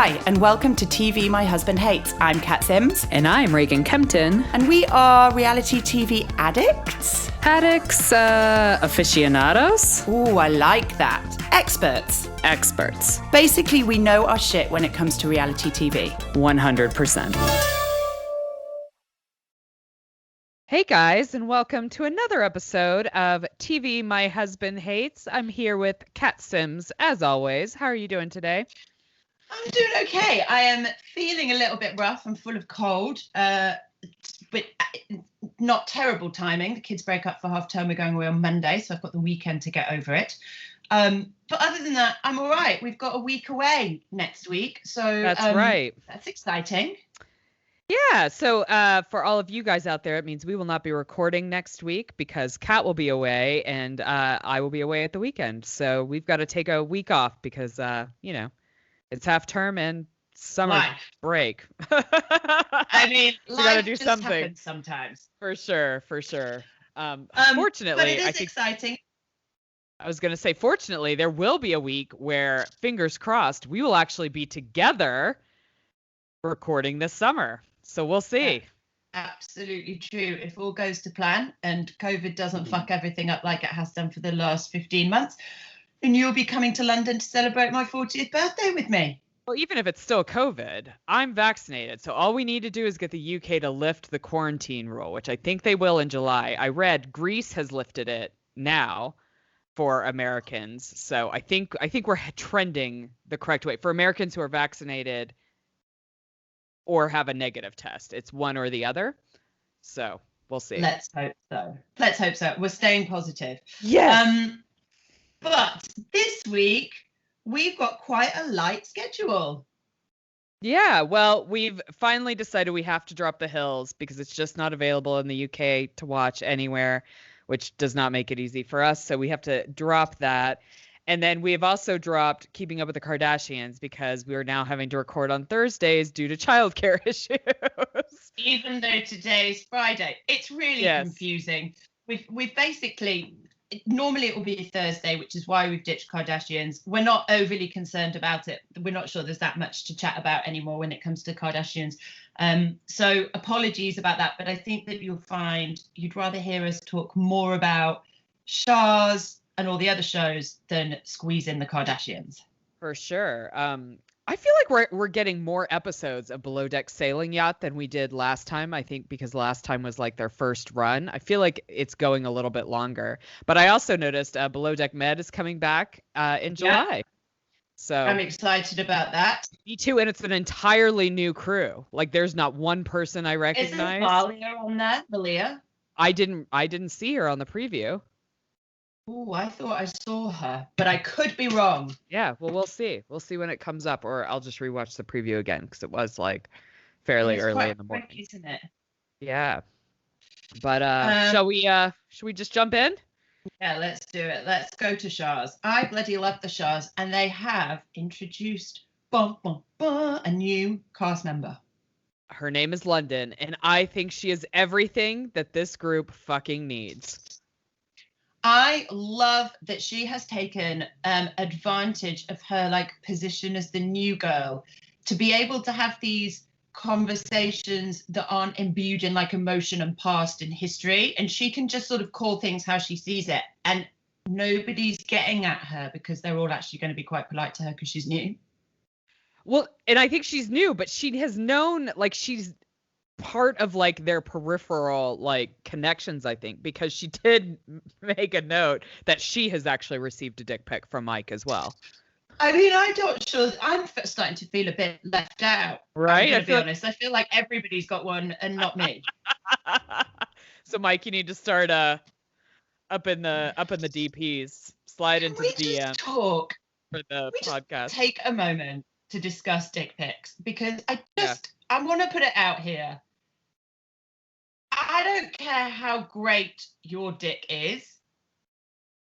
Hi, and welcome to TV My Husband Hates. I'm Kat Sims. And I'm Reagan Kempton. And we are reality TV addicts? Addicts, aficionados? Ooh, I like that. Experts. Experts. Basically, we know our shit when it comes to reality TV. 100%. Hey guys, and welcome to another episode of TV My Husband Hates. I'm here with Kat Sims, as always. How are you doing today? I'm doing okay. I am feeling a little bit rough. I'm full of cold, but not terrible timing. The kids break up for half term. We're going away on Monday, so I've got the weekend to get over it. But other than that, I'm all right. We've got a week away next week, so that's right. That's exciting. Yeah, so for all of you guys out there, it means we will not be recording next week because Kat will be away and I will be away at the weekend. So we've got to take a week off because, it's half term and summer break. I mean, we got to do something. Happens sometimes. For sure. Fortunately, but it is exciting. I was going to say, fortunately, there will be a week where, fingers crossed, we will actually be together recording this summer. So we'll see. Absolutely true. If all goes to plan and COVID doesn't fuck everything up like it has done for the last 15 months, then you'll be coming to London to celebrate my 40th birthday with me. Well, even if it's still COVID, I'm vaccinated. So all we need to do is get the UK to lift the quarantine rule, which I think they will in July. I read Greece has lifted it now for Americans. So I think we're trending the correct way. For Americans who are vaccinated or have a negative test. It's one or the other. So we'll see. Let's hope so. We're staying positive. Yes. But this week, we've got quite a light schedule. Yeah, well, we've finally decided we have to drop The Hills because it's just not available in the UK to watch anywhere, which does not make it easy for us. So we have to drop that. And then we have also dropped Keeping Up with the Kardashians because we are now having to record on Thursdays due to childcare issues. Even though today's Friday, it's really confusing. We've basically, normally it will be Thursday, which is why we've ditched Kardashians. We're not overly concerned about it. We're not sure there's that much to chat about anymore when it comes to Kardashians. So apologies about that. But I think that you'll find you'd rather hear us talk more about Shahs and all the other shows than squeeze in the Kardashians. For sure. I feel like we're getting more episodes of Below Deck Sailing Yacht than we did last time. I think because last time was like their first run. I feel like it's going a little bit longer. But I also noticed Below Deck Med is coming back in July. Yeah. So I'm excited about that. Me too, and it's an entirely new crew. Like there's not one person I recognize. Isn't Malia on there, Malia? I didn't see her on the preview. Oh, I thought I saw her, but I could be wrong. Yeah, well, we'll see. We'll see when it comes up, or I'll just rewatch the preview again because it was like fairly early in the morning. Quick, isn't it? Yeah. But shall we just jump in? Yeah, let's do it. Let's go to Shahs. I bloody love the Shahs, and they have introduced a new cast member. Her name is London, and I think she is everything that this group fucking needs. I love that she has taken advantage of her position as the new girl to be able to have these conversations that aren't imbued in emotion and past and history, and she can just sort of call things how she sees it, and nobody's getting at her because they're all actually going to be quite polite to her because she's new. Well, and I think she's new, but she has known she's part of their peripheral connections, I think, because she did make a note that she has actually received a dick pic from Mike as well. I mean, I'm not sure. I'm starting to feel a bit left out. Right? To be honest, I feel like everybody's got one and not me. So, Mike, you need to start up in the DPs. Slide into the DM talk for the podcast. Take a moment to discuss dick pics because I want to put it out here. I don't care how great your dick is.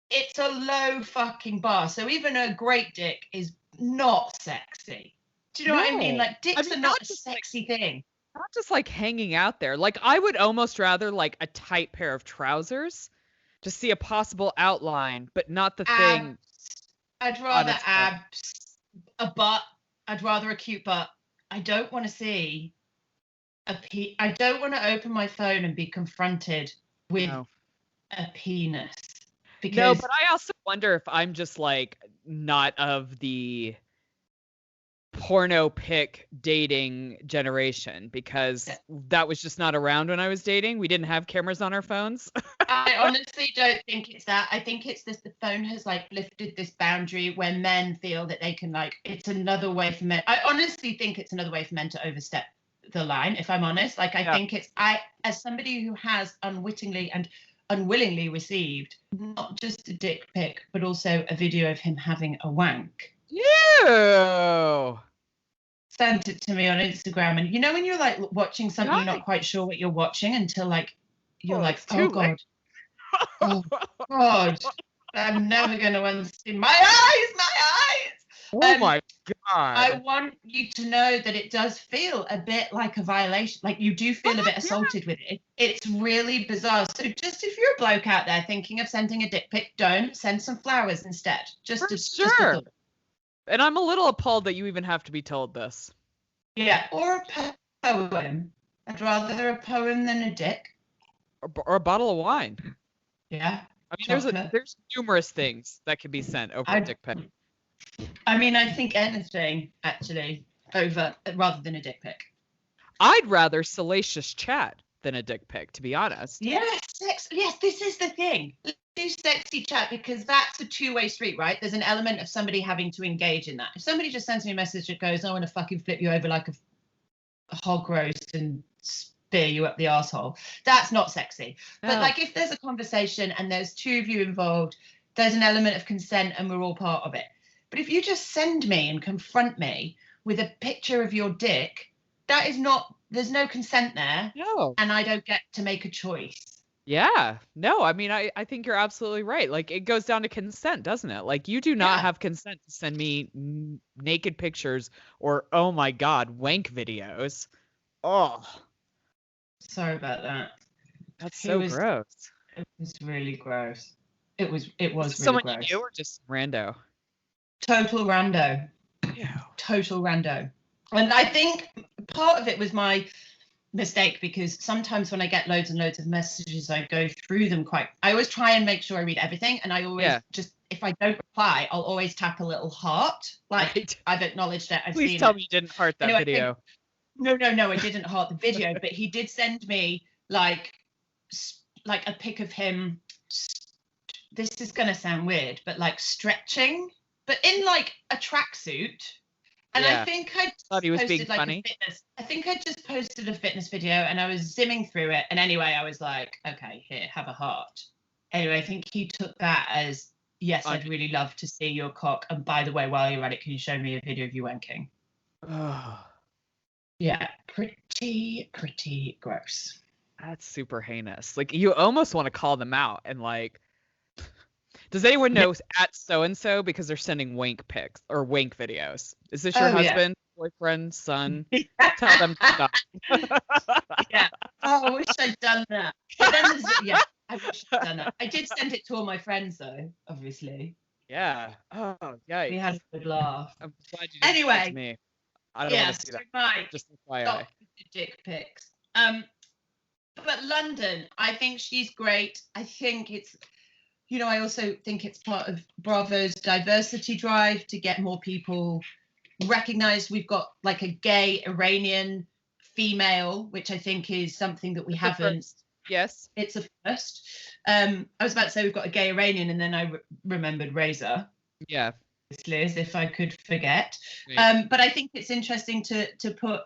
It's a low fucking bar. So even a great dick is not sexy. Do you know what I mean? Dicks are not a sexy thing. Not just hanging out there. I would almost rather a tight pair of trousers to see a possible outline, but not the thing. I'd rather abs, a butt, I'd rather a cute butt. I don't want to see I don't want to open my phone and be confronted with a penis. Because no, but I also wonder if I'm just like not of the porno pic dating generation, because that was just not around when I was dating. We didn't have cameras on our phones. I honestly don't think it's that. I think it's this, the phone has like lifted this boundary where men feel that they can like, it's another way for men. I honestly think it's another way for men to overstep the line, if I'm honest. Like, I think it's, as somebody who has unwittingly and unwillingly received not just a dick pic, but also a video of him having a wank. Ew. Sent it to me on Instagram, and you know when you're like watching something, you're not quite sure what you're watching until like you're like, oh god, oh god, I'm never gonna unsee my eyes. Oh my god! I want you to know that it does feel a bit like a violation. Like, you do feel a bit assaulted with it. It's really bizarre. So just if you're a bloke out there thinking of sending a dick pic, don't send some flowers instead. Just sure. And I'm a little appalled that you even have to be told this. Yeah, or a poem. I'd rather a poem than a dick. Or a bottle of wine. Yeah. I mean, there's numerous things that can be sent over a dick pic. I mean, I think anything, actually, rather than a dick pic. I'd rather salacious chat than a dick pic, to be honest. Yes, this is the thing. Do sexy chat, because that's a two-way street, right? There's an element of somebody having to engage in that. If somebody just sends me a message that goes, I want to fucking flip you over like a hog roast and spear you up the arsehole, that's not sexy. No. But like, if there's a conversation and there's two of you involved, there's an element of consent and we're all part of it. But if you just send me and confront me with a picture of your dick, that is not, there's no consent there. No. And I don't get to make a choice. Yeah, no, I mean, I think you're absolutely right. Like, it goes down to consent, doesn't it? Like, you do not have consent to send me naked pictures or, oh my God, wank videos. Oh. Sorry about that. That's so gross. It was really gross. It was really someone gross. You knew or just rando? Total rando. Ew. Total rando. And I think part of it was my mistake, because sometimes when I get loads and loads of messages, I go through them I always try and make sure I read everything, and I always just, if I don't reply, I'll always tap a little heart, like I've acknowledged it, I've seen it. Please tell me you didn't heart that video. No, I didn't heart the video, but he did send me like a pic of him, this is gonna sound weird, but like stretching, but in like a tracksuit. And I think I thought he was posted being like funny. I think I just posted a fitness video, and I was zimming through it. And anyway, I was like, okay, here, have a heart. Anyway, I think he took that as, yes, I'd really love to see your cock. And by the way, while you're at it, can you show me a video of you wanking? Yeah, pretty gross. That's super heinous. Like, you almost want to call them out and like, does anyone know at so-and-so, because they're sending wank pics or wank videos? Is this your husband, boyfriend, son? Tell them to stop. Yeah. Oh, I wish I'd done that. But then I wish I'd done that. I did send it to all my friends, though, obviously. Yeah. Oh, yeah. We had a good laugh. I'm glad you didn't send it to me. I don't want to see that. Right. Just FYI. Stop the dick pics. But London, I think she's great. I think it's, you know, I also think it's part of Bravo's diversity drive to get more people recognized. We've got like a gay Iranian female, which I think is something that we haven't. Yes. It's a first. I was about to say we've got a gay Iranian, and then I remembered Reza. Yeah. As if I could forget. But I think it's interesting to put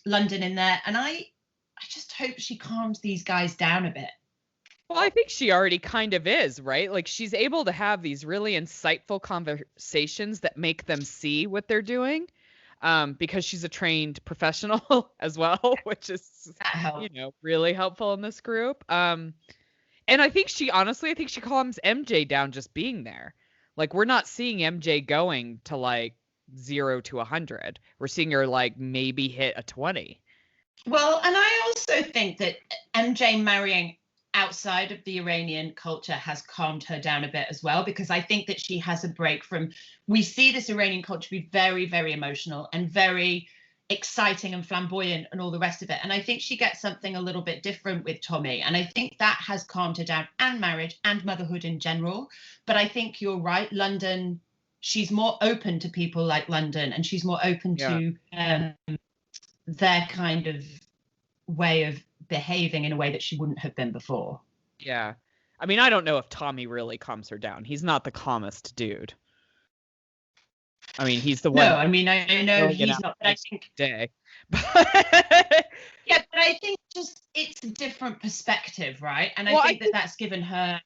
London in there. And I just hope she calms these guys down a bit. Well, I think she already kind of is, right? Like, she's able to have these really insightful conversations that make them see what they're doing, because she's a trained professional as well, which is, you know, really helpful in this group. And I think she calms MJ down just being there. Like, we're not seeing MJ going to like 0 to 100. We're seeing her like maybe hit a 20. Well, and I also think that MJ marrying outside of the Iranian culture has calmed her down a bit as well, because I think that she has a break from, we see this Iranian culture be very, very emotional and very exciting and flamboyant and all the rest of it. And I think she gets something a little bit different with Tommy. And I think that has calmed her down, and marriage and motherhood in general. But I think you're right, London, she's more open to people like London, and she's more open to their kind of way of behaving in a way that she wouldn't have been before. Yeah. I mean, I don't know if Tommy really calms her down. He's not the calmest dude. I mean, he's the one. No, I mean, I know he's not, but I think day. yeah, but I think just it's a different perspective, right? And I think that that's given her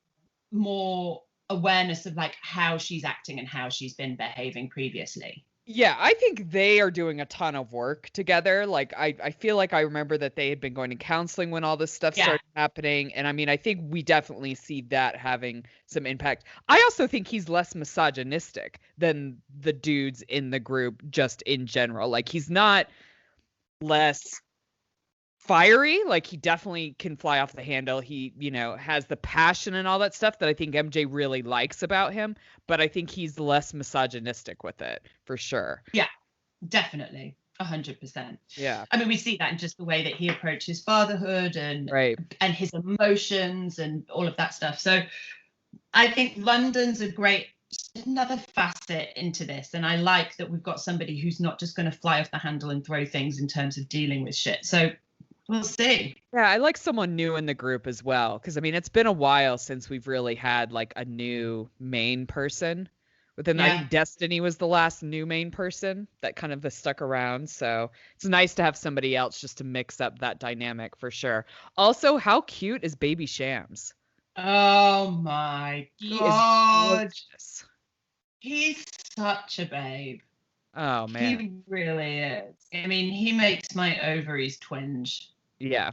more awareness of like how she's acting and how she's been behaving previously. Yeah, I think they are doing a ton of work together. Like, I feel like I remember that they had been going to counseling when all this stuff started happening. And I mean, I think we definitely see that having some impact. I also think he's less misogynistic than the dudes in the group just in general. Like, he's not less fiery. Like, he definitely can fly off the handle. He, you know, has the passion and all that stuff that I think MJ really likes about him, but I think he's less misogynistic with it, for sure. Yeah, definitely. 100%. Yeah. I mean, we see that in just the way that he approaches fatherhood and his emotions and all of that stuff. So I think London's another facet into this. And I like that we've got somebody who's not just going to fly off the handle and throw things in terms of dealing with shit. So we'll see. Yeah, I like someone new in the group as well. Because, I mean, it's been a while since we've really had, like, a new main person. But then I think Destiny was the last new main person that kind of stuck around. So it's nice to have somebody else just to mix up that dynamic for sure. Also, how cute is Baby Shams? Oh, my God. He's such a babe. Oh, man. He really is. I mean, he makes my ovaries twinge. Yeah.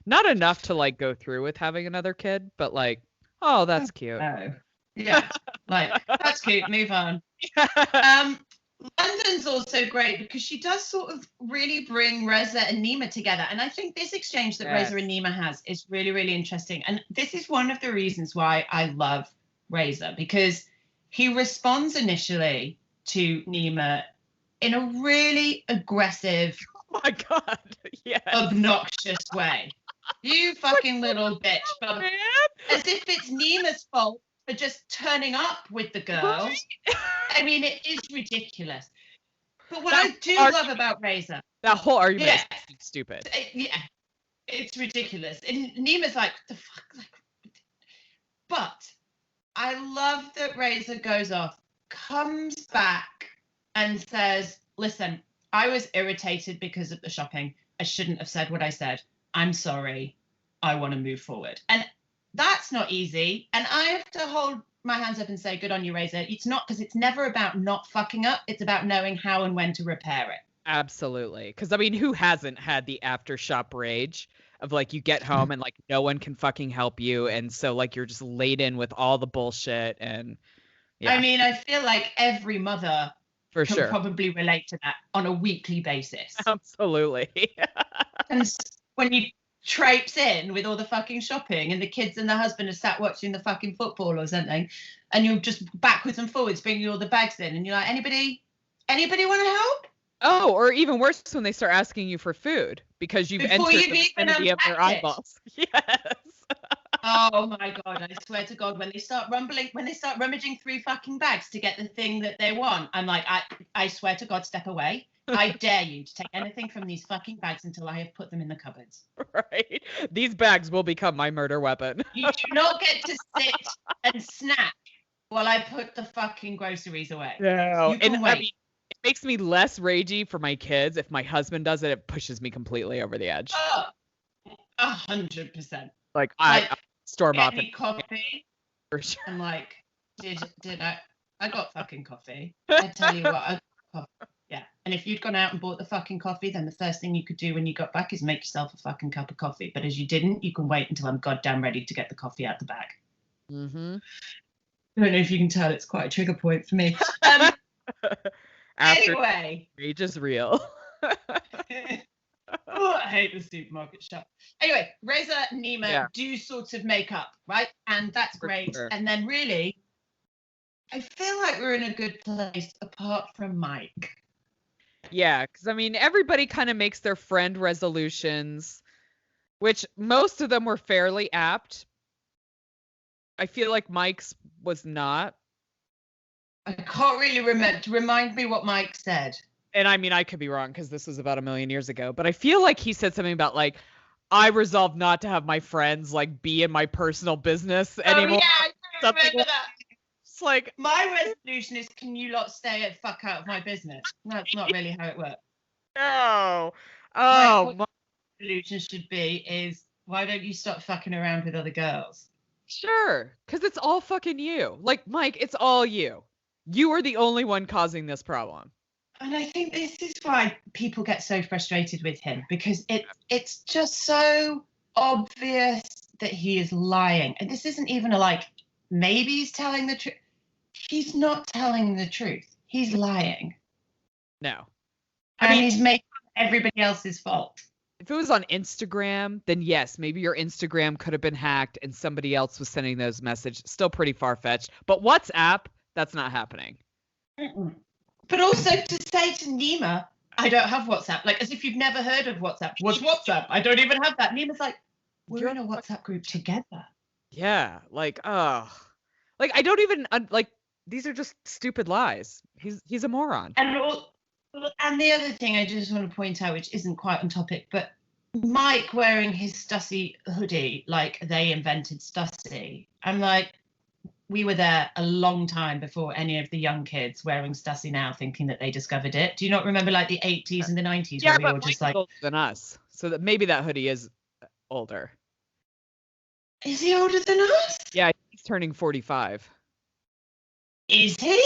Not enough to, like, go through with having another kid, but, like, oh, that's cute. Oh. Yeah. Like, that's cute. Move on. London's also great because she does sort of really bring Reza and Nima together. And I think this exchange that Reza and Nima has is really, really interesting. And this is one of the reasons why I love Reza, because he responds initially to Nima in a really aggressive, oh my God, obnoxious way. You fucking little bitch. But as if it's Nima's fault for just turning up with the girl. Right? I mean, it is ridiculous. But what I do love about Reza, that whole argument is stupid. It's ridiculous. And Nima's like, the fuck? Like, but I love that Reza goes off, comes back, and says, listen, I was irritated because of the shopping. I shouldn't have said what I said. I'm sorry. I want to move forward. And that's not easy. And I have to hold my hands up and say, good on you, Reza. It's not, because it's never about not fucking up. It's about knowing how and when to repair it. Absolutely. Because, I mean, who hasn't had the aftershock rage of, like, you get home and, like, no one can fucking help you. And so, like, you're just laden with all the bullshit. And I mean, I feel like every mother for can sure probably relate to that on a weekly basis. Absolutely. And when you traipse in with all the fucking shopping and the kids and the husband are sat watching the fucking football or something, and you're just backwards and forwards bringing all the bags in, and you're like, anybody want to help? Oh, or even worse, when they start asking you for food because you've entered the vicinity of their eyeballs. Yes. Oh my God, I swear to God, when they start rummaging through fucking bags to get the thing that they want, I'm like, I swear to God, step away. I dare you to take anything from these fucking bags until I have put them in the cupboards. Right. These bags will become my murder weapon. You do not get to sit and snack while I put the fucking groceries away. No. And wait. I mean, it makes me less ragey for my kids. If my husband does it, it pushes me completely over the edge. Oh, 100%. Like I storm off and coffee. For sure. I'm like, did I got fucking coffee. I tell you what, I got coffee. Yeah. And if you'd gone out and bought the fucking coffee, then the first thing you could do when you got back is make yourself a fucking cup of coffee. But as you didn't, you can wait until I'm goddamn ready to get the coffee out the bag. Mm-hmm. I don't know if you can tell, it's quite a trigger point for me. Anyway. Rage is real. Oh, I hate the supermarket shop. Anyway, Reza and Nima do sort of make up, right? And that's great. Sure. And then really, I feel like we're in a good place apart from Mike. Yeah, because I mean, everybody kind of makes their friend resolutions, which most of them were fairly apt. I feel like Mike's was not. I can't really remember. Remind me what Mike said. And I mean, I could be wrong because this was about 1,000,000 years ago, but I feel like he said something about like, I resolve not to have my friends like be in my personal business anymore. Oh yeah, I remember that. It's like, my resolution is, can you lot stay at fuck out of my business? That's not really how it works. No. Oh, my resolution should be is, why don't you stop fucking around with other girls? Sure, because it's all fucking you. Like, Mike, it's all you. You are the only one causing this problem. And I think this is why people get so frustrated with him, because it's just so obvious that he is lying. And this isn't even a like, maybe he's telling the truth. He's not telling the truth. He's lying. No. I mean, he's making everybody else's fault. If it was on Instagram, then yes, maybe your Instagram could have been hacked and somebody else was sending those messages. Still pretty far-fetched. But WhatsApp, that's not happening. Mm-mm. But also to say to Nima, I don't have WhatsApp, like as if you've never heard of WhatsApp. What's WhatsApp? I don't even have that. Nima's like, we're in a WhatsApp group together. Yeah, like, oh. Like, I don't even, like, these are just stupid lies. He's a moron. And the other thing I just want to point out, which isn't quite on topic, but Mike wearing his Stussy hoodie like they invented Stussy. I'm like, we were there a long time before any of the young kids wearing Stussy now thinking that they discovered it. Do you not remember like the 80s and the 90s where we were just like older than us? So that maybe that hoodie is older. Is he older than us? Yeah, he's turning 45. Is he?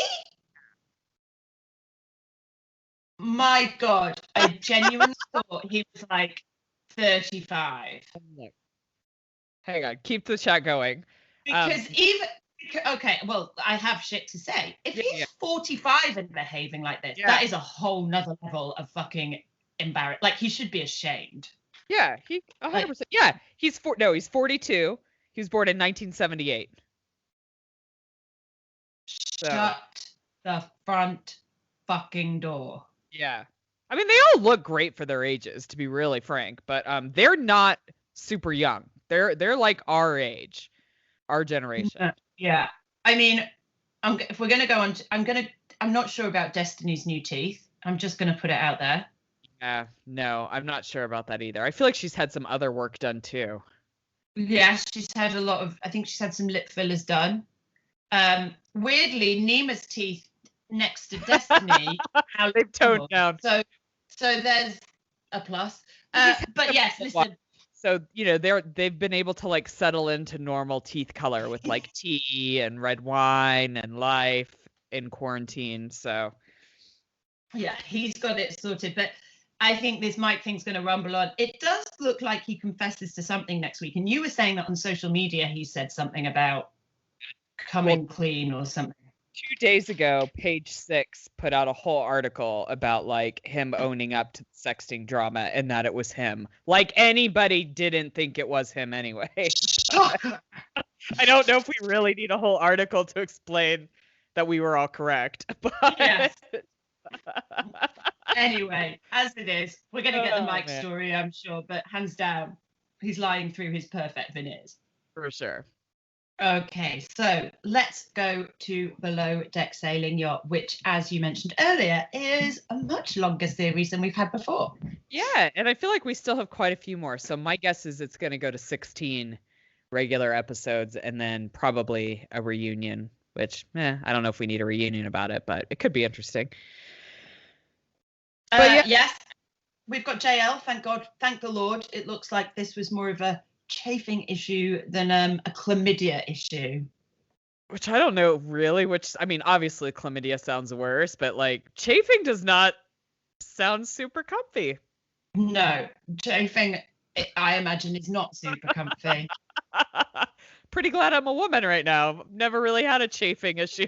My God, I genuinely thought he was like 35. Hang on, keep the chat going. Because okay, well, I have shit to say. If he's 45 and behaving like this, that is a whole nother level of fucking embarrassed. Like, he should be ashamed. Yeah, he 100%. Yeah, he's 42. He was born in 1978. Shut the front fucking door. Yeah. I mean, they all look great for their ages, to be really frank, but they're not super young. They're like our age, our generation. Yeah. I mean, if we're going to go on, I'm not sure about Destiny's new teeth. I'm just going to put it out there. Yeah, no, I'm not sure about that either. I feel like she's had some other work done too. Yes, she's had I think she's had some lip fillers done. Weirdly, Nima's teeth next to Destiny, how they've toned down. So there's a plus. But yes, listen. So, you know, they've been able to like settle into normal teeth color with like tea and red wine and life in quarantine. So yeah, he's got it sorted. But I think this Mike thing's going to rumble on. It does look like he confesses to something next week. And you were saying that on social media, he said something about coming clean or something. 2 days ago, Page 6 put out a whole article about like him owning up to the sexting drama and that it was him. Like anybody didn't think it was him anyway. I don't know if we really need a whole article to explain that we were all correct. But yes. Anyway, as it is, we're going to get the Mike story, I'm sure. But hands down, he's lying through his perfect veneers. For sure. Okay, so let's go to Below Deck Sailing Yacht, which, as you mentioned earlier, is a much longer series than we've had before. Yeah, and I feel like we still have quite a few more. So my guess is it's going to go to 16 regular episodes and then probably a reunion, which, I don't know if we need a reunion about it, but it could be interesting. But yes, we've got JL, thank God, thank the Lord. It looks like this was more of a chafing issue than a chlamydia issue. Which I don't know really, I mean, obviously chlamydia sounds worse, but like chafing does not sound super comfy. No, chafing, I imagine, is not super comfy. Pretty glad I'm a woman right now. Never really had a chafing issue.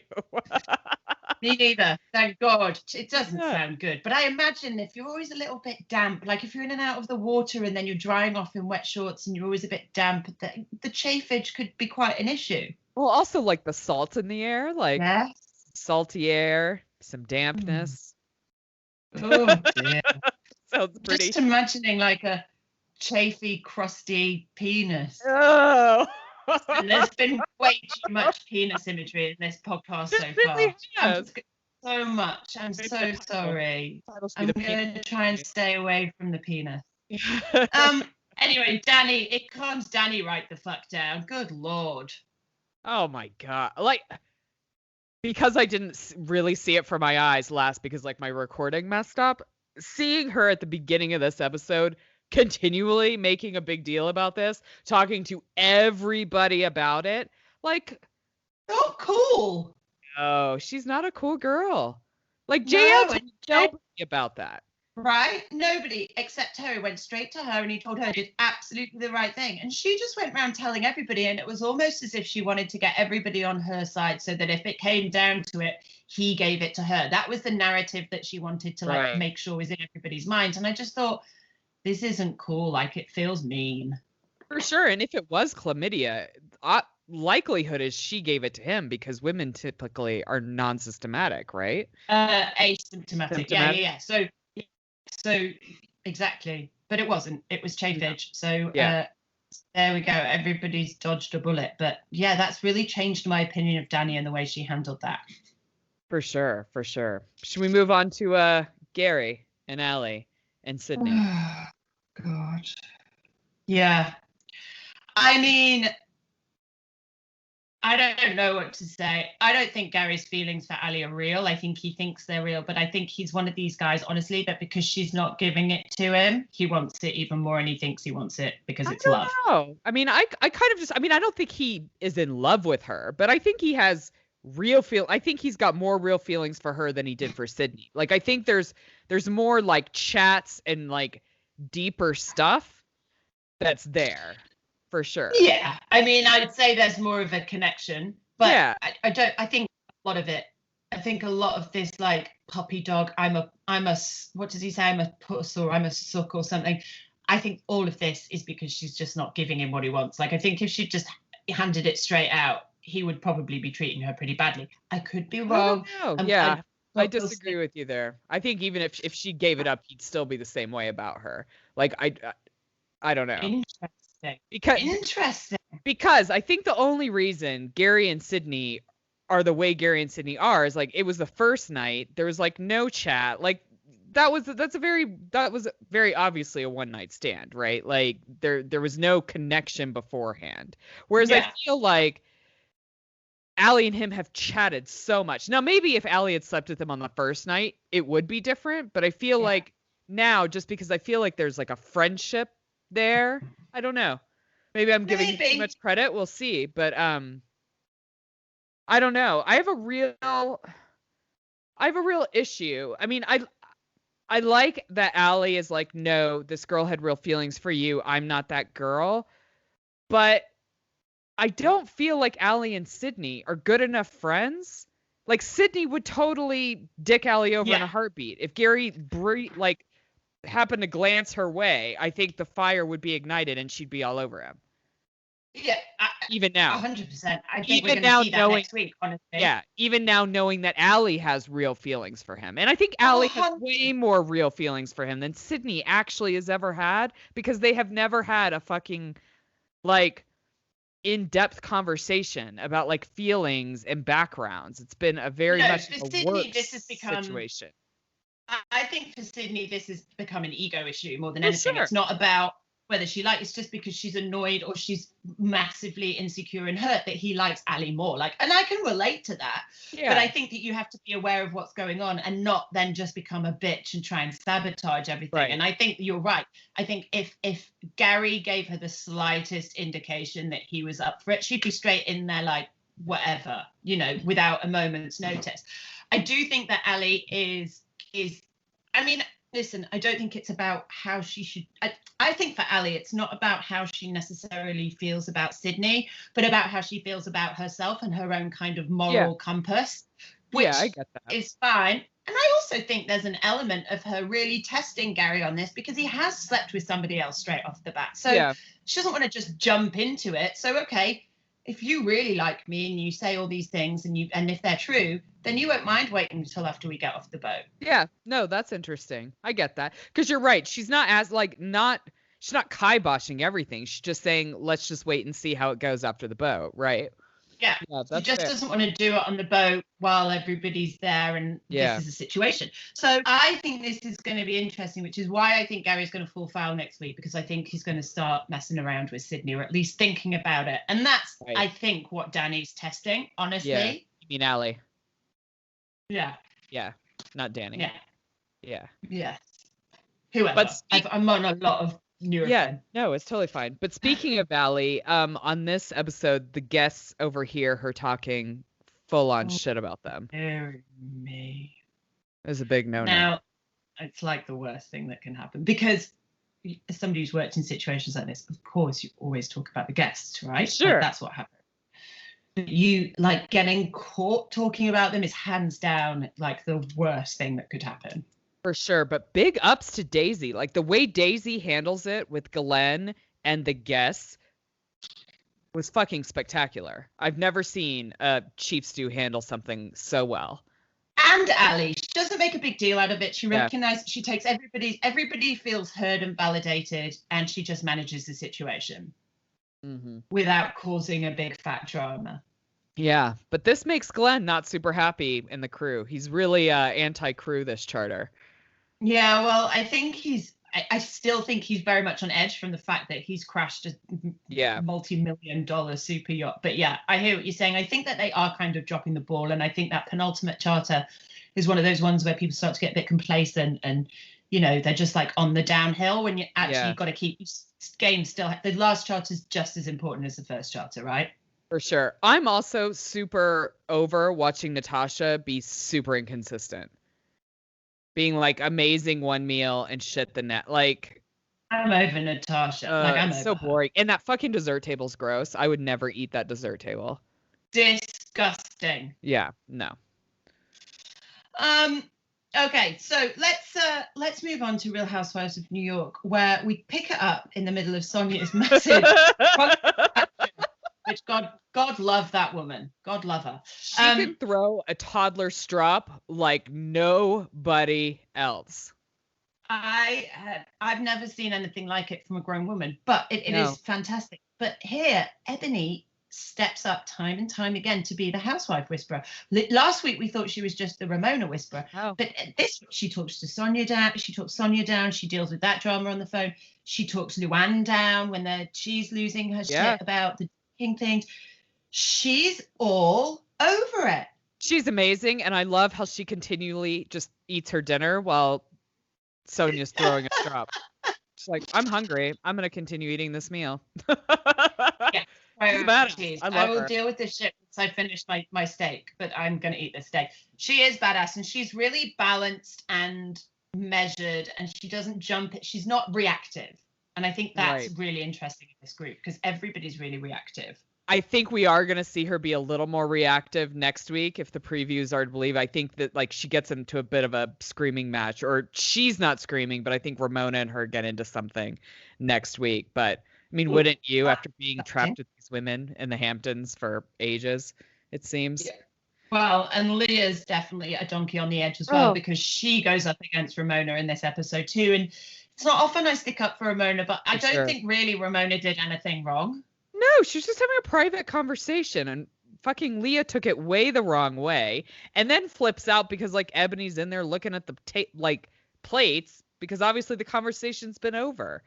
Me neither. Thank God. It doesn't sound good. But I imagine if you're always a little bit damp, like if you're in and out of the water and then you're drying off in wet shorts and you're always a bit damp, the chafage could be quite an issue. Well, also like the salt in the air, like salty air, some dampness. Oh dear. Sounds pretty. Just imagining like a chafy, crusty penis. Oh. And there's been way too much penis imagery in this podcast so far. So much. I'm so sorry. I'm going to try and stay away from the penis. Anyway, Danny, it calms Danny right the fuck down. Good Lord. Oh my God. Like, because I didn't really see it from my eyes last because like my recording messed up, seeing her at the beginning of this episode continually making a big deal about this, talking to everybody about it, like, so cool. Oh, she's not a cool girl. Like, JL told nobody about that. Right? Nobody except her went straight to her and he told her did absolutely the right thing. And she just went around telling everybody, and it was almost as if she wanted to get everybody on her side so that if it came down to it, he gave it to her. That was the narrative that she wanted to make sure was in everybody's minds. And I just thought, this isn't cool. Like, it feels mean. For sure. And if it was chlamydia, likelihood is she gave it to him because women typically are non-systematic, right? Asymptomatic. Yeah. So exactly. But it wasn't. It was chafage. So there we go. Everybody's dodged a bullet. But yeah, that's really changed my opinion of Danny and the way she handled that. For sure. Should we move on to Gary and Allie and Sydney? Oh, God. Yeah. I mean, I don't know what to say. I don't think Gary's feelings for Allie are real. I think he thinks they're real, but I think he's one of these guys, honestly, that because she's not giving it to him, he wants it even more, and he thinks he wants it because it's love. I mean, I kind of just, I mean, I don't think he is in love with her, but I think he has I think he's got more real feelings for her than he did for Sydney. Like, I think there's more like chats and like deeper stuff that's there. For sure. Yeah, I mean, I'd say there's more of a connection, but yeah. I think a lot of it. I think a lot of this, like, puppy dog. I'm a. What does he say? I'm a puss or I'm a suck or something. I think all of this is because she's just not giving him what he wants. Like, I think if she just handed it straight out, he would probably be treating her pretty badly. I could be wrong. I disagree with you there. I think even if she gave it up, he'd still be the same way about her. Like, I don't know. Interesting. Because I think the only reason Gary and Sydney are the way Gary and Sydney are is like it was the first night. There was like no chat. Like that was very obviously a one night stand, right? Like there was no connection beforehand. Whereas I feel like Allie and him have chatted so much. Now maybe if Allie had slept with him on the first night, it would be different. But I feel like now, just because I feel like there's like a friendship there. I don't know. Maybe I'm giving you too much credit. We'll see. But I don't know. I have a real issue. I mean, I like that Allie is like, no, this girl had real feelings for you. I'm not that girl. But I don't feel like Allie and Sydney are good enough friends. Like, Sydney would totally dick Allie over in a heartbeat. If Gary happened to glance her way, I think the fire would be ignited and she'd be all over him. Yeah, even now, 100%. I think we're going to see that next week, honestly. Yeah, even now knowing that Allie has real feelings for him, and I think Allie has way more real feelings for him than Sydney actually has ever had, because they have never had a fucking like in-depth conversation about like feelings and backgrounds. It's been a very much a work situation. I think for Sydney, this has become an ego issue more than anything. It's not about whether she likes, it's just because she's annoyed or she's massively insecure and hurt that he likes Allie more. Like, and I can relate to that. Yeah. But I think that you have to be aware of what's going on and not then just become a bitch and try and sabotage everything. Right. And I think you're right. I think if Gary gave her the slightest indication that he was up for it, she'd be straight in there like, whatever, you know, without a moment's notice. I do think that Allie is I mean, listen, I don't think it's about how she should. I think for Allie, it's not about how she necessarily feels about Sydney, but about how she feels about herself and her own kind of moral compass. which I get that. is fine. And I also think there's an element of her really testing Gary on this because he has slept with somebody else straight off the bat. So she doesn't want to just jump into it. So, okay, if you really like me and you say all these things and if they're true, then you won't mind waiting until after we get off the boat. Yeah, no, that's interesting. I get that. Because you're right. She's not she's not kiboshing everything. She's just saying, let's just wait and see how it goes after the boat, right? Yeah, she just doesn't want to do it on the boat while everybody's there and this is the situation. So I think this is going to be interesting, which is why I think Gary's going to fall foul next week, because I think he's going to start messing around with Sydney, or at least thinking about it. And that's, I think, what Danny's testing, honestly. Yeah. You mean Allie? Yeah. Yeah, not Danny. Yeah. Yeah. Yes. Whoever. But I'm on a lot of Nurofen. Yeah, no, it's totally fine. But speaking of Allie, on this episode, the guests overhear her talking full-on shit about them. Me. It was a big no-no. Now, it's like the worst thing that can happen, because as somebody who's worked in situations like this, of course, you always talk about the guests, right? Sure. Like, that's what happened. You, like, getting caught talking about them is hands down, like, the worst thing that could happen. For sure, but big ups to Daisy. Like, the way Daisy handles it with Glenn and the guests was fucking spectacular. I've never seen a chief stew handle something so well. And Allie, she doesn't make a big deal out of it. She recognizes, she takes everybody feels heard and validated, and she just manages the situation without causing a big fat drama. Yeah, but this makes Glenn not super happy in the crew. He's really anti-crew, this charter. Yeah, well, I still think he's very much on edge from the fact that he's crashed a multi-million-dollar super yacht. But yeah, I hear what you're saying. I think that they are kind of dropping the ball, and I think that penultimate charter is one of those ones where people start to get a bit complacent, and you know, they're just like on the downhill when you actually got to keep game still. The last charter is just as important as the first charter, right? For sure. I'm also super over watching Natasha be super inconsistent. Being like amazing one meal and shit the net. Like, I'm over Natasha. I'm over so her. boring. And that fucking dessert table's gross. I would never eat that dessert table. Disgusting. Yeah, no. Okay, so let's move on to Real Housewives of New York, where we pick it up in the middle of Sonia's massive which God love that woman. God love her. She can throw a toddler strop like nobody else. I've never seen anything like it from a grown woman, but it is fantastic. But here, Eboni steps up time and time again to be the housewife whisperer. Last week we thought she was just the Ramona whisperer, but this week she talks to Sonia down. She talks Sonia down. She deals with that drama on the phone. She talks Luann down when she's losing her shit about the things. She's all over it. She's amazing, and I love how she continually just eats her dinner while Sonia's throwing a strop. She's like, I'm hungry. I'm going to continue eating this meal. Yeah. I will her. deal with this shit once I finish my steak, but I'm going to eat this steak. She is badass, and she's really balanced and measured, and she doesn't jump. She's not reactive. And I think that's really interesting in this group, because everybody's really reactive. I think we are going to see her be a little more reactive next week, if the previews are to believe. I think that like she gets into a bit of a screaming match, or she's not screaming, but I think Ramona and her get into something next week. But I mean, wouldn't you, after being trapped with these women in the Hamptons for ages, it seems? Yeah. Well, and Leah's definitely a donkey on the edge as well, because she goes up against Ramona in this episode too. And it's not often I stick up for Ramona, but I don't think really Ramona did anything wrong. No, she was just having a private conversation, and fucking Leah took it way the wrong way, and then flips out because like Ebony's in there looking at the plates, because obviously the conversation's been over.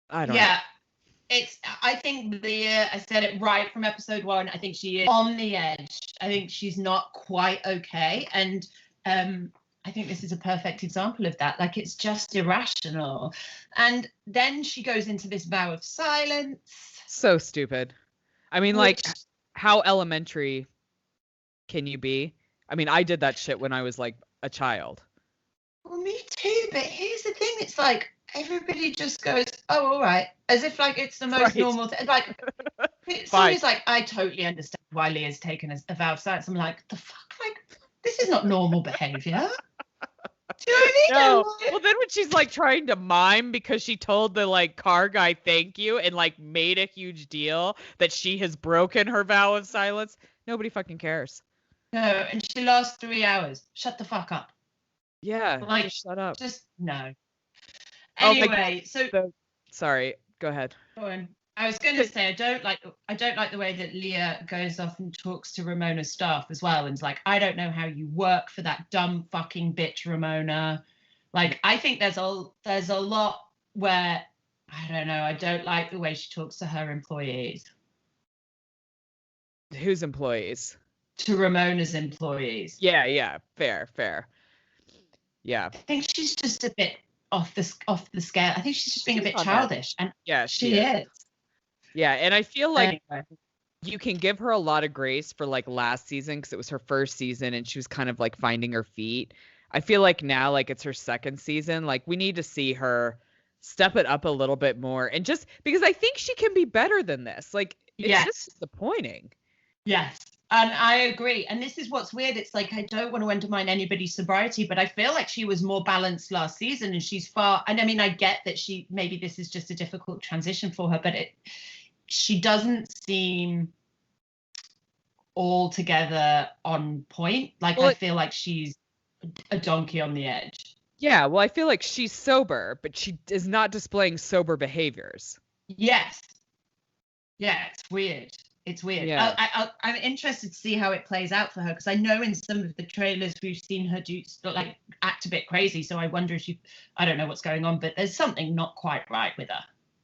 I don't know. Yeah, I think Leah, I said it right from episode 1. I think she is on the edge. I think she's not quite okay, and I think this is a perfect example of that. Like, it's just irrational. And then she goes into this vow of silence. So stupid. I mean, like, how elementary can you be? I mean, I did that shit when I was, like, a child. Well, me too. But here's the thing. It's like, everybody just goes, oh, all right. As if, like, it's the most normal thing. Like, Somebody's like, I totally understand why Leah's taken a vow of silence. I'm like, the fuck? Like, this is not normal behavior. Do you know what I mean? No. Well, then when she's like trying to mime because she told the like car guy thank you and like made a huge deal that she has broken her vow of silence, nobody fucking cares. No, and she lasts 3 hours. Shut the fuck up. Yeah, like, just shut up. Just no. Anyway, sorry, go ahead. Go on. I was going to say I don't like the way that Leah goes off and talks to Ramona's staff as well, and is like, I don't know how you work for that dumb fucking bitch Ramona. Like, I think there's a lot where I don't know. I don't like the way she talks to her employees. Whose employees? To Ramona's employees. Yeah, fair. Yeah. I think she's just a bit off the scale. I think she's just being a bit childish, and yeah, she is. Yeah, and I feel like you can give her a lot of grace for like last season because it was her first season and she was kind of like finding her feet. I feel like now, like it's her second season, like we need to see her step it up a little bit more, and just because I think she can be better than this. Like it's just disappointing. Yes. And I agree. And this is what's weird. It's like, I don't want to undermine anybody's sobriety, but I feel like she was more balanced last season, and she's far. And I mean, I get that maybe this is just a difficult transition for her, but she doesn't seem altogether on point. Like, I feel like she's a donkey on the edge. Yeah. Well, I feel like she's sober, but she is not displaying sober behaviors. Yes. Yeah. It's weird. It's weird. Yeah. I'm interested to see how it plays out for her, because I know in some of the trailers we've seen her act a bit crazy. So I wonder if I don't know what's going on, but there's something not quite right with her.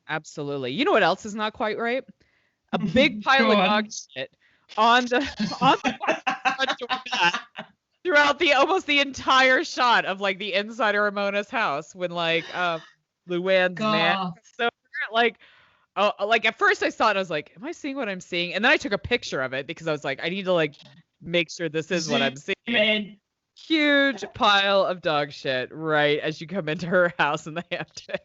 Absolutely. You know what else is not quite right? A big pile of dog shit on the throughout almost the entire shot of like the inside of Ramona's house when like Luann's man. So like. Oh, like at first I saw it and I was like, am I seeing what I'm seeing? And then I took a picture of it because I was like, I need to like make sure this is what I'm seeing. Man. Huge pile of dog shit right as you come into her house and they have to.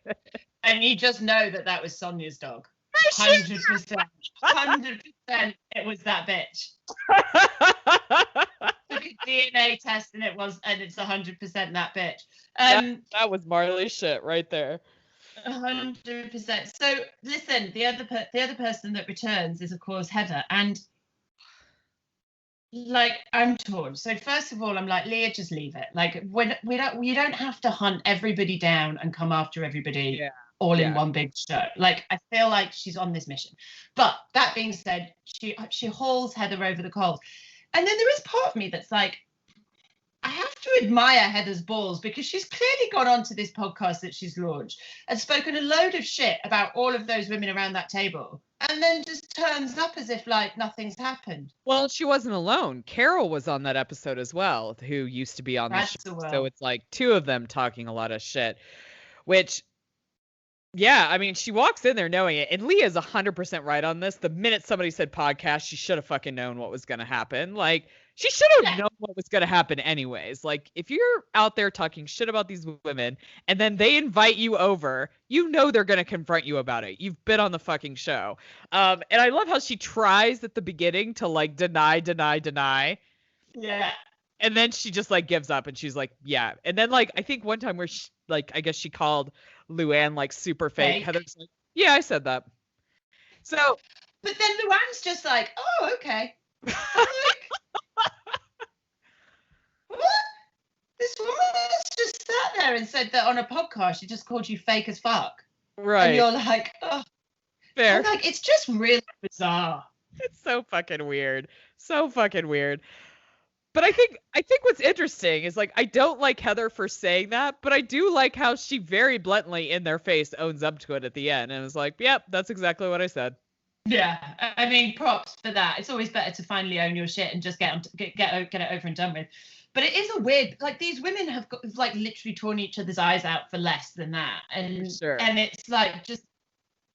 And you just know that was Sonia's dog. 100%. 100% it was that bitch. Took a DNA test and it's 100% that bitch. That was Marley's shit right there. 100%. So listen, the other person that returns is of course Heather, and like I'm torn. So first of all, I'm like, Leah, just leave it. Like when you don't have to hunt everybody down and come after everybody in one big show. Like I feel like she's on this mission. But that being said, she hauls Heather over the coals, and then there is part of me that's like, I have to admire Heather's balls, because she's clearly gone on to this podcast that she's launched and spoken a load of shit about all of those women around that table, and then just turns up as if like nothing's happened. Well, she wasn't alone. Carol was on that episode as well, who used to be on the show. So it's like two of them talking a lot of shit, which, yeah, I mean, she walks in there knowing it. And Leah's 100% right on this. The minute somebody said podcast, she should have fucking known what was going to happen. Like, she should have known what was going to happen anyways. Like, if you're out there talking shit about these women and then they invite you over, you know they're going to confront you about it. You've been on the fucking show. And I love how she tries at the beginning to, like, deny. Yeah. And then she just, like, gives up and she's like, yeah. And then, like, I think one time where, she, like, I guess she called Luann, like, super fake. Heather's like, yeah, I said that. So. But then Luann's just like, oh, okay. What? This woman has just sat there and said that on a podcast she just called you fake as fuck. Right. And you're like, oh. Fair. I'm like, it's just really bizarre. It's so fucking weird. So fucking weird. But I think what's interesting is, like, I don't like Heather for saying that, but I do like how she very bluntly in their face owns up to it at the end and was like, yep, that's exactly what I said. Yeah, I mean, props for that. It's always better to finally own your shit and just get it over and done with. But it is a weird, like, these women have got, like, literally torn each other's eyes out for less than that, and it's like just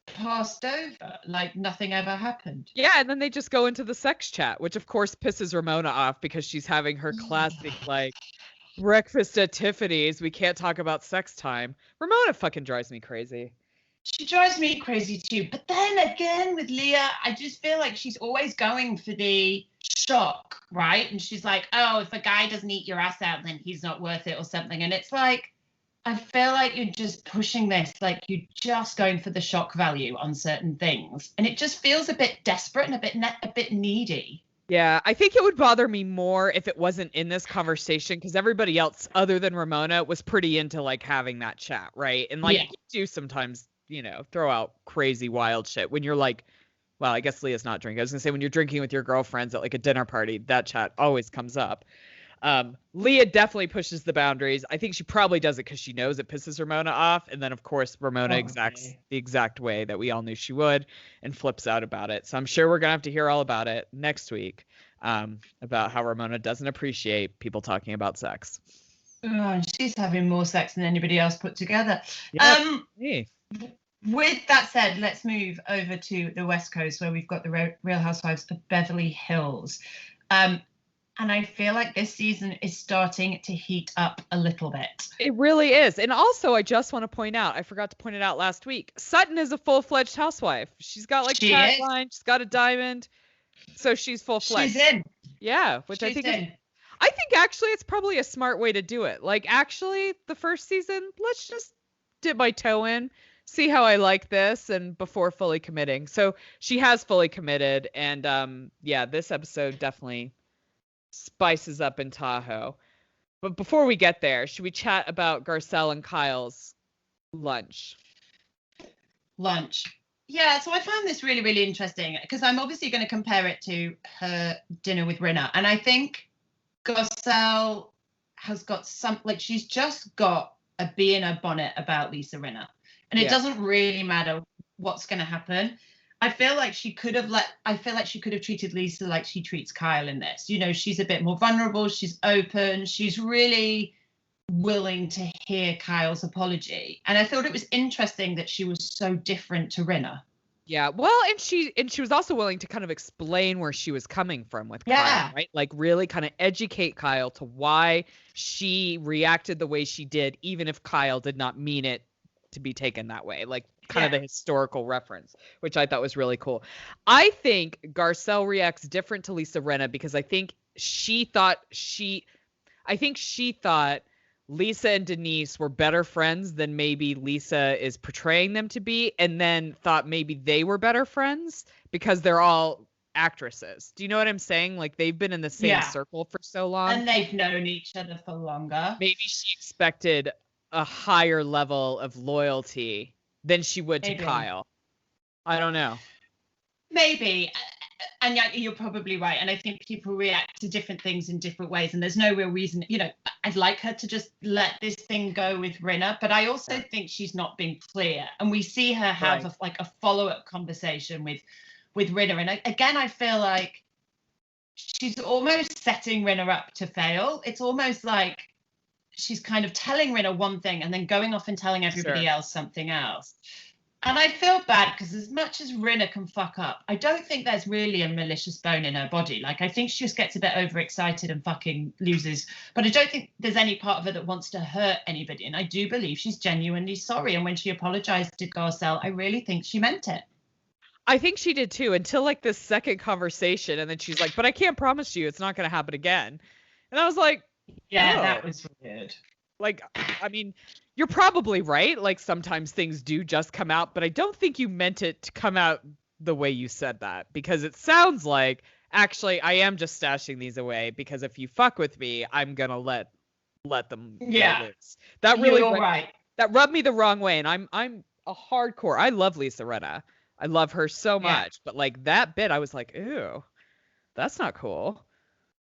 passed over, like nothing ever happened. Yeah, and then they just go into the sex chat, which of course pisses Ramona off because she's having her classic like breakfast at Tiffany's. We can't talk about sex time. Ramona fucking drives me crazy. She drives me crazy too. But then again, with Leah, I just feel like she's always going for the shock, right? And she's like, oh, if a guy doesn't eat your ass out, then he's not worth it or something. And it's like, I feel like you're just pushing this, like you're just going for the shock value on certain things. And it just feels a bit desperate and a bit needy. Yeah, I think it would bother me more if it wasn't in this conversation, because everybody else other than Ramona was pretty into like having that chat, right? And like you do sometimes, throw out crazy wild shit when you're like, well, I guess Leah's not drinking. I was gonna say when you're drinking with your girlfriends at like a dinner party, that chat always comes up. Leah definitely pushes the boundaries. I think she probably does it because she knows it pisses Ramona off. And then, of course, Ramona exacts the exact way that we all knew she would and flips out about it. So I'm sure we're going to have to hear all about it next week, about how Ramona doesn't appreciate people talking about sex. Oh, she's having more sex than anybody else put together. Yeah, with that said, let's move over to the West Coast where we've got the Real Housewives of Beverly Hills. And I feel like this season is starting to heat up a little bit. It really is. And also, I just want to point out, I forgot to point it out last week, Sutton is a full-fledged housewife. She's got like a line, she's got a diamond. So she's full-fledged. She's in. Yeah, which I think actually it's probably a smart way to do it. Like actually the first season, let's just dip my toe in, see how I like this and before fully committing. So she has fully committed and this episode definitely spices up in Tahoe. But before we get there, should we chat about Garcelle and Kyle's lunch? Yeah, so I found this really, really interesting because I'm obviously going to compare it to her dinner with Rinna. And I think Garcelle has got she's just got a bee in her bonnet about Lisa Rinna. And it doesn't really matter what's going to happen. I feel like she could have treated Lisa like she treats Kyle in this. She's a bit more vulnerable. She's open. She's really willing to hear Kyle's apology. And I thought it was interesting that she was so different to Rinna. Yeah, well, and she was also willing to kind of explain where she was coming from with Kyle, right? Like really kind of educate Kyle to why she reacted the way she did, even if Kyle did not mean it to be taken that way. Like kind of the historical reference, which I thought was really cool. I think Garcelle reacts different to Lisa Rinna because I think she thought Lisa and Denise were better friends than maybe Lisa is portraying them to be, and then thought maybe they were better friends because they're all actresses. Do you know what I'm saying? Like they've been in the same circle for so long. And they've known each other for longer. Maybe she expected a higher level of loyalty than she would to Kyle. I don't know. Maybe. And you're probably right. And I think people react to different things in different ways. And there's no real reason, I'd like her to just let this thing go with Rinna. But I also think she's not being clear. And we see her have a follow-up conversation with Rinna. And again, I feel like she's almost setting Rinna up to fail. It's almost like she's kind of telling Rinna one thing and then going off and telling everybody else something else. And I feel bad because as much as Rinna can fuck up, I don't think there's really a malicious bone in her body. Like, I think she just gets a bit overexcited and fucking loses. But I don't think there's any part of her that wants to hurt anybody. And I do believe she's genuinely sorry. And when she apologized to Garcelle, I really think she meant it. I think she did too, until like this second conversation. And then she's like, but I can't promise you it's not going to happen again. And I was like, yeah, that was weird. Like, I mean, you're probably right. Like sometimes things do just come out, but I don't think you meant it to come out the way you said that, because it sounds like actually I am just stashing these away because if you fuck with me, I'm going to let them loose. That really that rubbed me the wrong way. And I'm a hardcore. I love Lisa Rinna. I love her so much, but like that bit I was like, ew, that's not cool.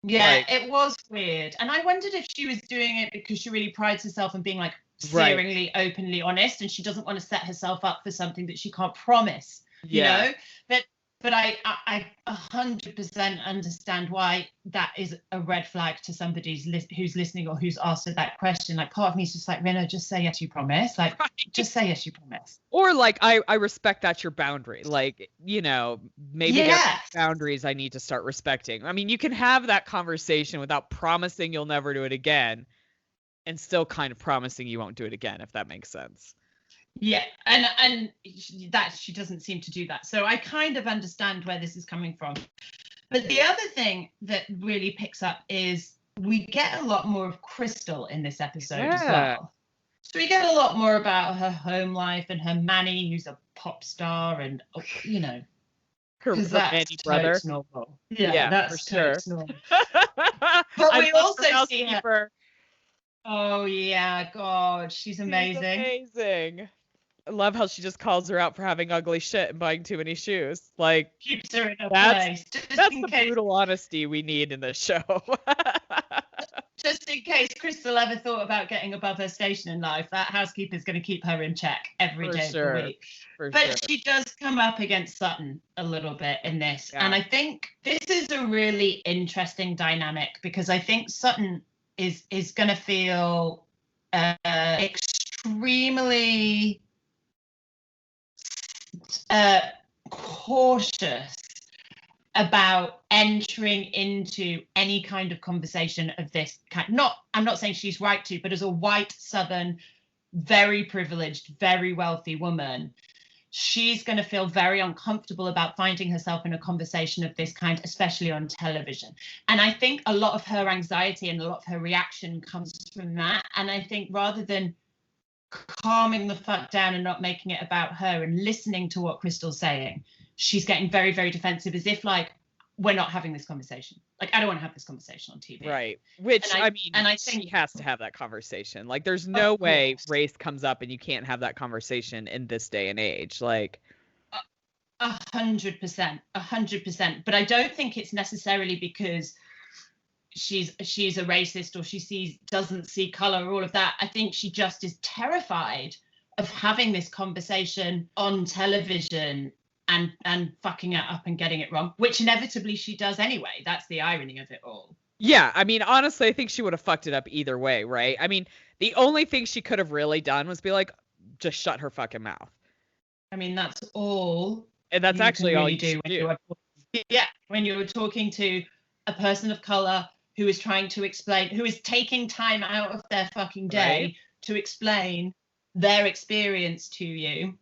Yeah, it was weird. And I wondered if she was doing it because she really prides herself on being like searingly, openly honest, and she doesn't want to set herself up for something that she can't promise, you know? But I 100% understand why that is a red flag to somebody who's listening or who's asked her that question. Like, part of me is just like, Rinna, just say yes, you promise. Like, just say yes, you promise. Or like, I respect that's your boundary. Like, you know, maybe there are boundaries I need to start respecting. I mean, you can have that conversation without promising you'll never do it again and still kind of promising you won't do it again, if that makes sense. Yeah, and that she doesn't seem to do that. So I kind of understand where this is coming from. But the other thing that really picks up is we get a lot more of Crystal in this episode as well. So we get a lot more about her home life and her Manny, who's a pop star, and you know, her that's brother. Normal. Yeah, that's for sure. Normal. But we also see her. Oh yeah, God, she's amazing. She's amazing. I love how she just calls her out for having ugly shit and buying too many shoes. Like, keeps her in a place. That's the brutal honesty we need in this show. Just in case Crystal ever thought about getting above her station in life, that housekeeper's going to keep her in check every day of the week. But she does come up against Sutton a little bit in this. Yeah. And I think this is a really interesting dynamic because I think Sutton is going to feel extremely cautious about entering into any kind of conversation of this kind. I'm not saying she's right to, but as a white Southern, very privileged, very wealthy woman, she's going to feel very uncomfortable about finding herself in a conversation of this kind, especially on television. And I think a lot of her anxiety and a lot of her reaction comes from that. And I think rather than calming the fuck down and not making it about her and listening to what Crystal's saying, she's getting very, very defensive, as if like, we're not having this conversation. Like, I don't want to have this conversation on TV. Right. Which, I think she has to have that conversation. Like, there's no way race comes up and you can't have that conversation in this day and age. Like, 100%. But I don't think it's necessarily because she's a racist or she doesn't see color or all of that. I think she just is terrified of having this conversation on television and fucking it up and getting it wrong, which inevitably she does anyway. That's the irony of it all. Yeah, I mean, honestly, I think she would have fucked it up either way, right? I mean, the only thing she could have really done was be like, just shut her fucking mouth. I mean, that's all. And that's actually all you do. When you're talking to a person of color who is trying to explain, who is taking time out of their fucking day to explain their experience to you,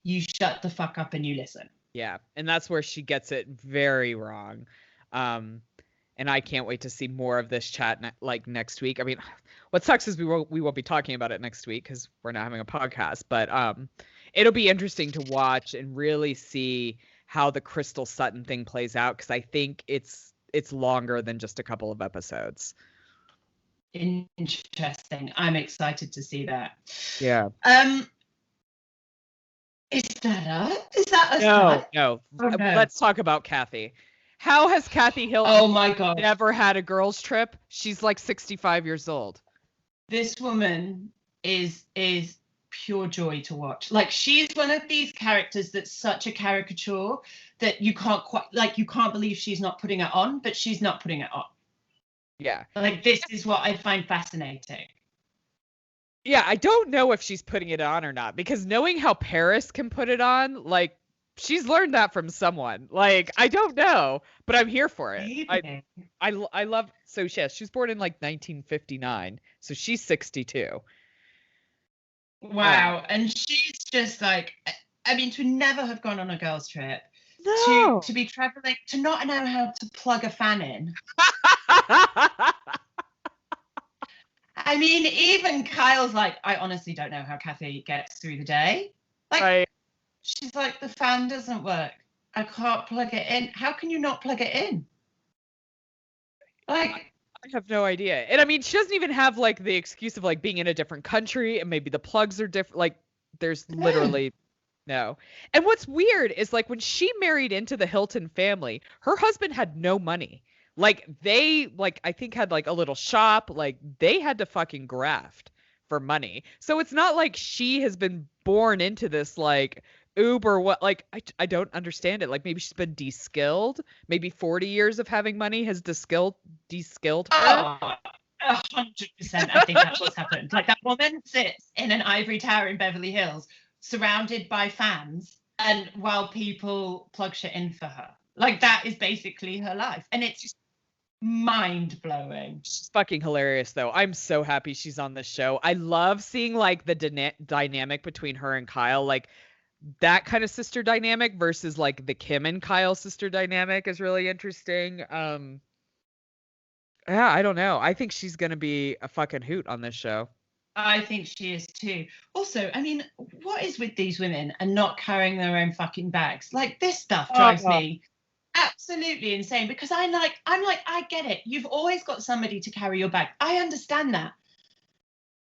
you shut the fuck up and you listen. Yeah, and that's where she gets it very wrong. And I can't wait to see more of this chat next week. I mean, what sucks is we won't be talking about it next week because we're not having a podcast. But it'll be interesting to watch and really see how the Crystal Sutton thing plays out, because I think it's longer than just a couple of episodes. Interesting. I'm excited to see that. Yeah. Is that us? No. Let's talk about Kathy. How has Kathy Hilton oh my God. never had a girls' trip? She's like 65 years old. This woman is pure joy to watch. Like, she's one of these characters that's such a caricature that you can't believe she's not putting it on, but she's not putting it on. Yeah. Like, this is what I find fascinating. Yeah, I don't know if she's putting it on or not, because knowing how Paris can put it on, like, she's learned that from someone. Like, I don't know, but I'm here for it. I love. So yes, she was born in like 1959, so she's 62. Wow, and she's just like, I mean, to never have gone on a girls' trip, no. to be traveling, to not know how to plug a fan in. I mean, even Kyle's like, I honestly don't know how Kathy gets through the day. Like, she's like, the fan doesn't work. I can't plug it in. How can you not plug it in? Like, I have no idea. And I mean, she doesn't even have like the excuse of like being in a different country and maybe the plugs are different. Like, there's literally no. And what's weird is like when she married into the Hilton family, her husband had no money. Like, they, like, I think had like a little shop. Like, they had to fucking graft for money. So it's not like she has been born into this like Uber what. Like, I don't understand it. Like, maybe she's been de-skilled. Maybe 40 years of having money has de-skilled her. 100%. I think that's what's happened. Like, that woman sits in an ivory tower in Beverly Hills surrounded by fans, and while people plug shit in for her. Like, that is basically her life. And it's just mind-blowing. She's fucking hilarious, though. I'm so happy she's on this show. I love seeing like the dynamic between her and Kyle, like that kind of sister dynamic versus like the Kim and Kyle sister dynamic is really interesting. Yeah, I don't know. I think she's gonna be a fucking hoot on this show. I think she is too. Also, I mean, what is with these women and not carrying their own fucking bags? Like, this stuff drives me absolutely insane, because I'm like, I get it. You've always got somebody to carry your bag. I understand that.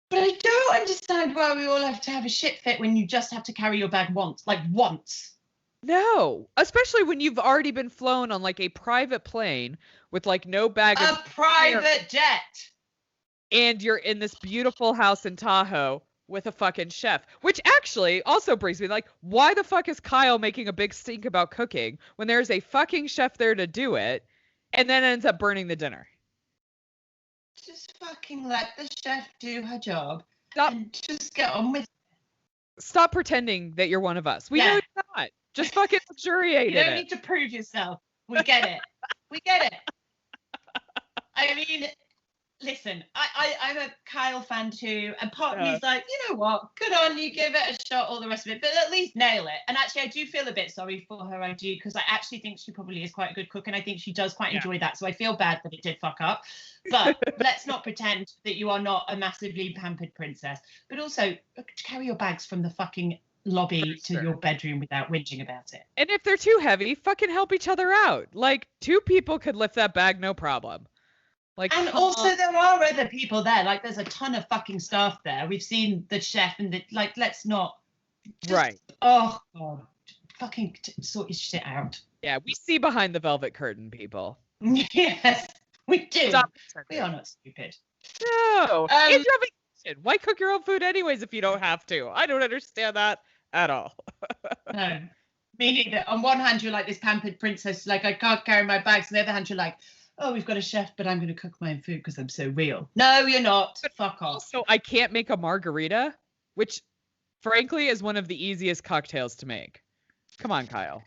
But I don't understand why we all have to have a shit fit when you just have to carry your bag once. Like, once. No, especially when you've already been flown on like a private plane with like no baggage. A private jet. And you're in this beautiful house in Tahoe with a fucking chef, which actually also brings me like, why the fuck is Kyle making a big stink about cooking when there's a fucking chef there to do it and then ends up burning the dinner? Just fucking let the chef do her job. Stop. And just get on with it. Stop pretending that you're one of us. We know you're not. Just fucking luxuriate You in don't it. need to prove yourself. We get it. We get it. I mean, listen, I'm a Kyle fan too, and part of me is like, you know what, good on you, give it a shot, all the rest of it, but at least nail it. And actually, I do feel a bit sorry for her, I do, because I actually think she probably is quite a good cook, and I think she does quite enjoy that, so I feel bad that it did fuck up. But let's not pretend that you are not a massively pampered princess. But also, carry your bags from the fucking lobby to your bedroom without whinging about it. And if they're too heavy, fucking help each other out. Like, 2 people could lift that bag, no problem. Like, and also there are other people there. Like, there's a ton of fucking staff there. We've seen the chef and the, like, let's not. Right. Oh, God. Fucking sort your shit out. Yeah, we see behind the velvet curtain, people. Yes, we do. Stop. We are not stupid. No. It's your vacation. Why cook your own food anyways if you don't have to? I don't understand that at all. No. Me neither. On one hand, you're like this pampered princess, like, I can't carry my bags. On the other hand, you're like, oh, we've got a chef, but I'm going to cook my own food because I'm so real. No, you're not. But fuck off. So I can't make a margarita, which, frankly, is one of the easiest cocktails to make. Come on, Kyle.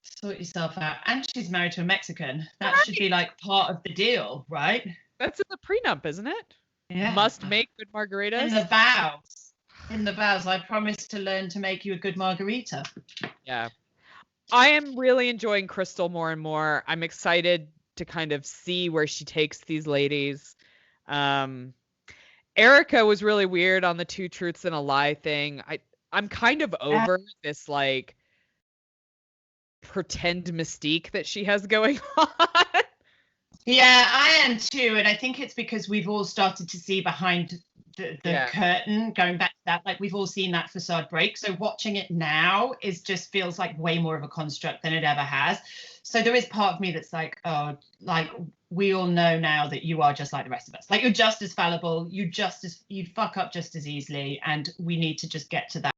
Sort yourself out. And she's married to a Mexican. That should be like part of the deal, right? That's in the prenup, isn't it? Yeah. Must make good margaritas. In the vows. In the vows, I promise to learn to make you a good margarita. Yeah. I am really enjoying Crystal more and more. I'm excited to kind of see where she takes these ladies. Erica was really weird on the 2 truths and a lie thing. I'm kind of over this like pretend mystique that she has going on. Yeah, I am too, and I think it's because we've all started to see behind the curtain, going back to that, like we've all seen that facade break. So watching it now just feels like way more of a construct than it ever has. So there is part of me that's like, oh, like we all know now that you are just like the rest of us. Like, you're just as fallible, you'd fuck up just as easily, and we need to just get to that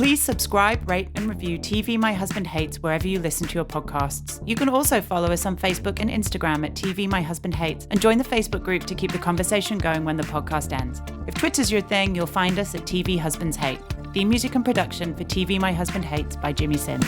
Please subscribe, rate and review TV My Husband Hates wherever you listen to your podcasts. You can also follow us on Facebook and Instagram at TV My Husband Hates and join the Facebook group to keep the conversation going when the podcast ends. If Twitter's your thing, you'll find us at TV Husbands Hate. Theme music and production for TV My Husband Hates by Jimmy Sims.